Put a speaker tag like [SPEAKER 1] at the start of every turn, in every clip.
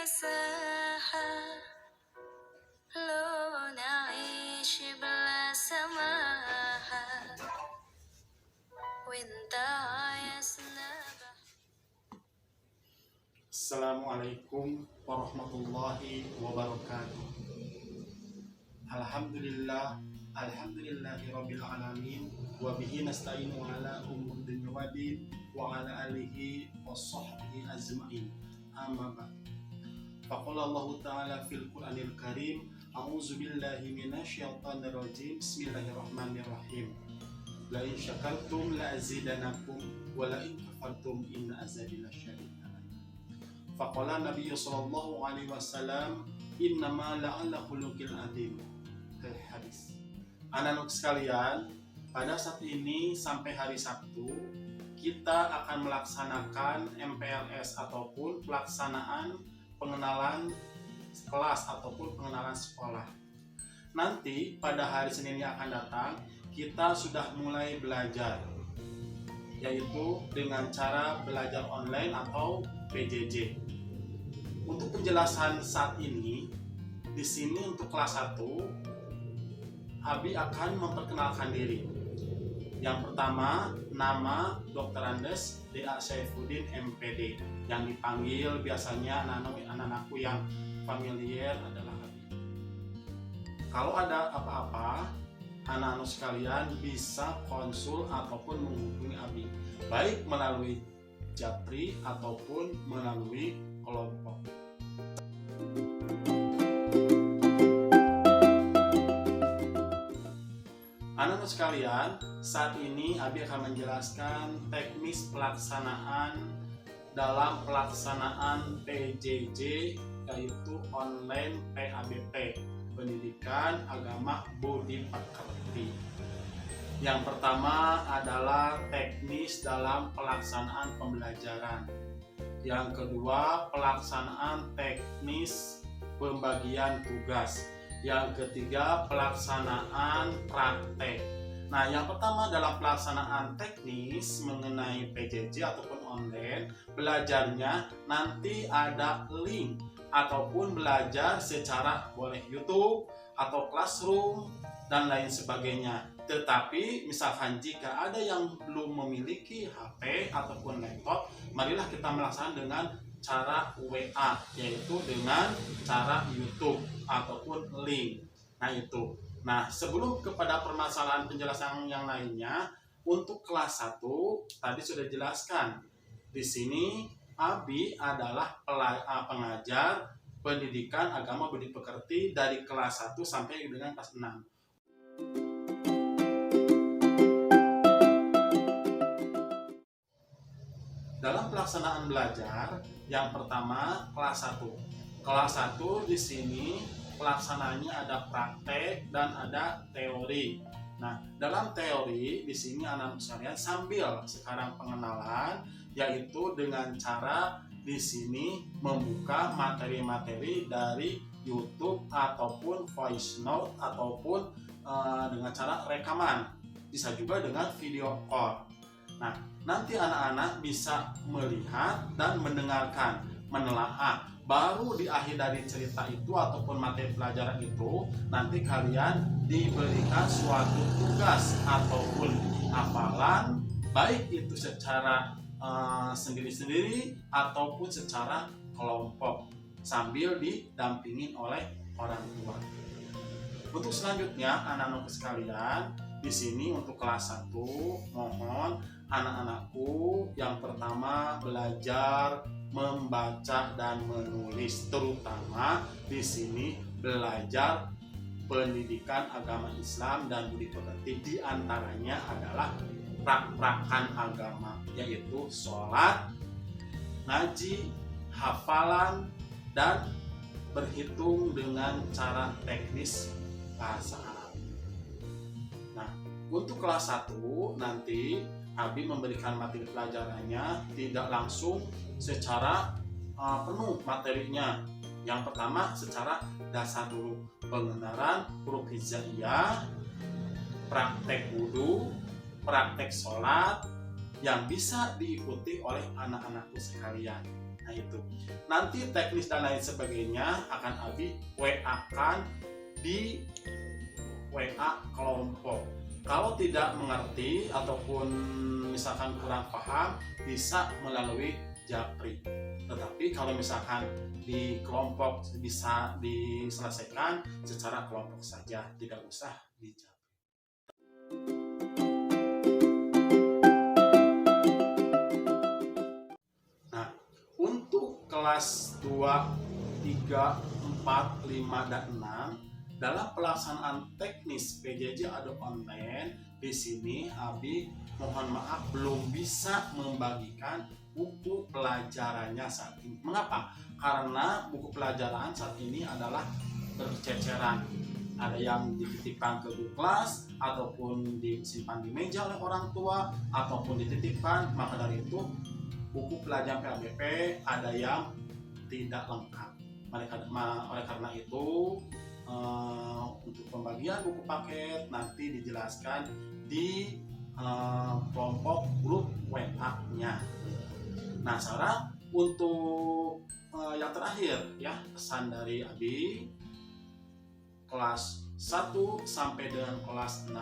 [SPEAKER 1] مساحة لو نعيش بلا سماحة وانت عايزنا
[SPEAKER 2] Assalamualaikum warahmatullahi wabarakatuh. Alhamdulillahirabbil alamin wa bihi nasta'inu ala umuri dunya waddin wa ala alihi washabbihi ajmain. Amma ba'd. Faqala Allah ta'ala fil Qur'anil Karim, a'udzu billahi minasyaitonir rajim. Bismillahirrahmanirrahim. La in syakartum la azidanakum wa la in kafartum inna azabi lasyadid. Faqala Nabi sallallahu alaihi wasallam, innama la'alla khuluqil adzim. Hadis. Anak-anak sekalian, pada saat ini sampai hari Sabtu kita akan melaksanakan MPLS ataupun pelaksanaan pengenalan kelas ataupun pengenalan sekolah. Nanti pada hari Senin yang akan datang kita sudah mulai belajar, yaitu dengan cara belajar online atau PJJ. Untuk penjelasan saat ini, di sini untuk kelas 1, Abi akan memperkenalkan diri. Yang pertama, nama Dr. Andes D.A. Saifuddin MPD, yang dipanggil biasanya anak-anakku yang familiar adalah Abi. Kalau ada apa-apa, anak-anak sekalian bisa konsul ataupun menghubungi Abi, baik melalui Japri ataupun melalui kelompok. Anak-anak sekalian, saat ini Abi akan menjelaskan teknis pelaksanaan dalam pelaksanaan PJJ, yaitu online PABP, Pendidikan Agama Budi Pekerti. Yang pertama adalah teknis dalam pelaksanaan pembelajaran. Yang kedua, pelaksanaan teknis pembagian tugas. Yang ketiga, pelaksanaan praktek. Nah, yang pertama dalam pelaksanaan teknis mengenai PJJ ataupun online, belajarnya nanti ada link ataupun belajar secara boleh YouTube atau Classroom dan lain sebagainya. Tetapi misalkan jika ada yang belum memiliki HP ataupun laptop, marilah kita melaksanakan dengan cara WA, yaitu dengan cara YouTube ataupun link. Nah itu. Nah, sebelum kepada permasalahan penjelasan yang lainnya, untuk kelas 1 tadi sudah dijelaskan. Di sini Abi adalah pengajar pendidikan agama budi pekerti dari kelas 1 sampai dengan kelas 6. Dalam pelaksanaan belajar, yang pertama kelas 1. Kelas 1 di sini pelaksanaannya ada praktek dan ada teori. Nah, dalam teori di sini anak-anak sekalian sambil sekarang pengenalan, yaitu dengan cara di sini membuka materi-materi dari YouTube ataupun voice note ataupun dengan cara rekaman. Bisa juga dengan video call. Nah, nanti anak-anak bisa melihat dan mendengarkan, menelaah. Baru di akhir dari cerita itu ataupun materi pelajaran itu, nanti kalian diberikan suatu tugas ataupun hafalan, baik itu secara sendiri-sendiri ataupun secara kelompok, sambil didampingin oleh orang tua. Untuk selanjutnya, anak-anak sekalian, di sini untuk kelas 1, mohon anak-anakku yang pertama belajar membaca dan menulis, terutama di sini belajar pendidikan agama Islam dan budi pekerti. Di antaranya adalah prak-prakan agama, yaitu sholat, ngaji, hafalan, dan berhitung dengan cara teknis bahasa Arab. Nah, untuk kelas 1 nanti Abi memberikan materi pelajarannya tidak langsung secara penuh materinya. Yang pertama secara dasar dulu, pengenalan huruf hijaiyah, praktek wudu, praktek sholat yang bisa diikuti oleh anak-anakku sekalian. Nah itu. Nanti teknis dan lain sebagainya akan Abi WA-kan di WA kelompok. Kalau tidak mengerti ataupun misalkan kurang paham, bisa melalui Japri. Tetapi kalau misalkan di kelompok bisa diselesaikan secara kelompok saja, tidak usah di Japri. Nah, untuk kelas 2, 3, 4, 5, dan 6 dalam pelaksanaan teknis PJJ Adobe Online, di sini Abi mohon maaf belum bisa membagikan buku pelajarannya saat ini. Mengapa? Karena buku pelajaran saat ini adalah berceceran. Ada yang dititipkan ke guru kelas, ataupun disimpan di meja oleh orang tua, ataupun dititipkan. Maka dari itu buku pelajaran PABP ada yang tidak lengkap. Oleh karena itu untuk pembagian buku paket nanti dijelaskan di kelompok grup WA-nya. Nah, sekarang untuk yang terakhir ya, pesan dari Abi kelas 1 sampai dengan kelas 6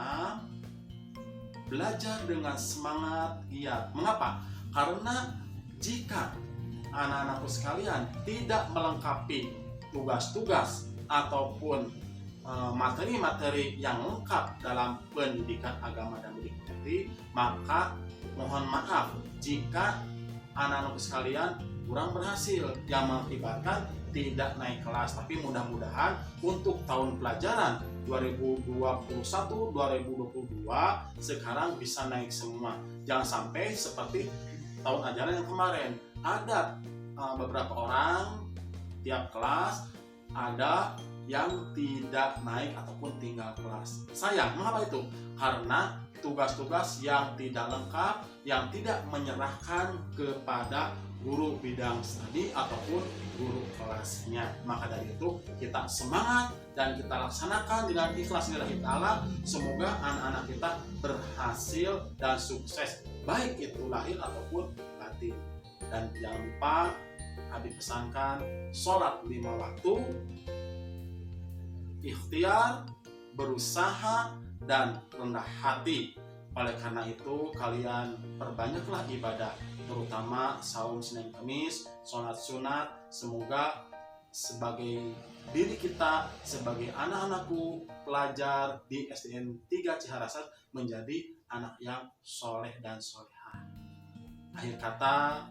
[SPEAKER 2] belajar dengan semangat giat. Mengapa? Karena jika anak-anakku sekalian tidak melengkapi tugas-tugas ataupun materi-materi yang lengkap dalam pendidikan agama dan budi pekerti, maka mohon maaf jika anak-anak sekalian kurang berhasil, yang mengakibatkan tidak naik kelas. Tapi mudah-mudahan untuk tahun pelajaran 2021-2022 sekarang bisa naik semua. Jangan sampai seperti tahun ajaran yang kemarin, ada beberapa orang tiap kelas ada yang tidak naik ataupun tinggal kelas. Sayang, mengapa itu? Karena tugas-tugas yang tidak lengkap, yang tidak menyerahkan kepada guru bidang studi ataupun guru kelasnya. Maka dari itu kita semangat dan kita laksanakan dengan ikhlas lillahi ta'ala. Semoga anak-anak kita berhasil dan sukses, baik itu lahir ataupun batin. Dan jangan lupa Abi pesankan sholat 5 waktu, ikhtiar, berusaha, dan rendah hati. Oleh karena itu kalian perbanyaklah ibadah, terutama saum Senin Kamis, sholat sunat. Semoga sebagai diri kita, sebagai anak-anakku pelajar di SDN 3 Ciharasat menjadi anak yang soleh dan solehah. Akhir kata,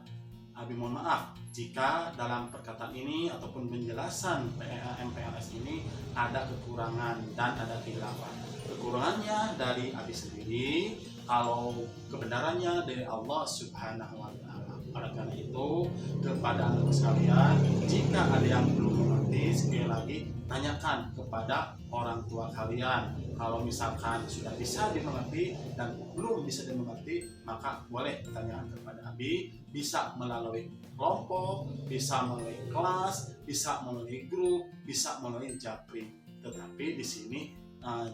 [SPEAKER 2] Abi mohon maaf jika dalam perkataan ini ataupun penjelasan MPLS ini ada kekurangan dan ada khilafan. Kekurangannya dari Abi sendiri, kalau kebenarannya dari Allah Subhanahu wa Ta'ala. Oleh karena itu, kepada anak sekalian, jika ada yang belum mengerti, sekali lagi tanyakan kepada orang tua kalian. Kalau misalkan sudah bisa dimengerti dan belum bisa dimengerti, maka boleh tanyakan kepada Abi, bisa melalui kelompok, bisa melalui kelas, bisa melalui grup, bisa melalui Japri. Tetapi di sini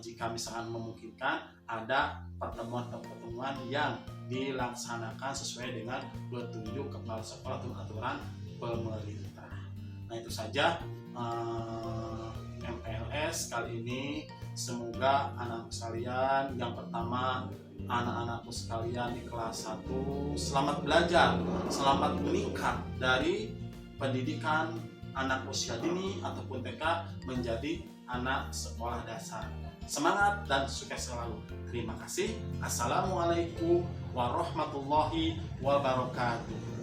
[SPEAKER 2] jika misalkan memungkinkan ada pertemuan-pertemuan yang dilaksanakan sesuai dengan petunjuk kepala sekolah atau aturan pemerintah. Nah, itu saja MPLS kali ini. Semoga anak sekalian, yang pertama anak-anakku sekalian di kelas 1 selamat belajar, selamat meningkat dari pendidikan anak usia dini ataupun TK menjadi anak sekolah dasar. Semangat dan sukses selalu. Terima kasih. Assalamualaikum warahmatullahi wabarakatuh.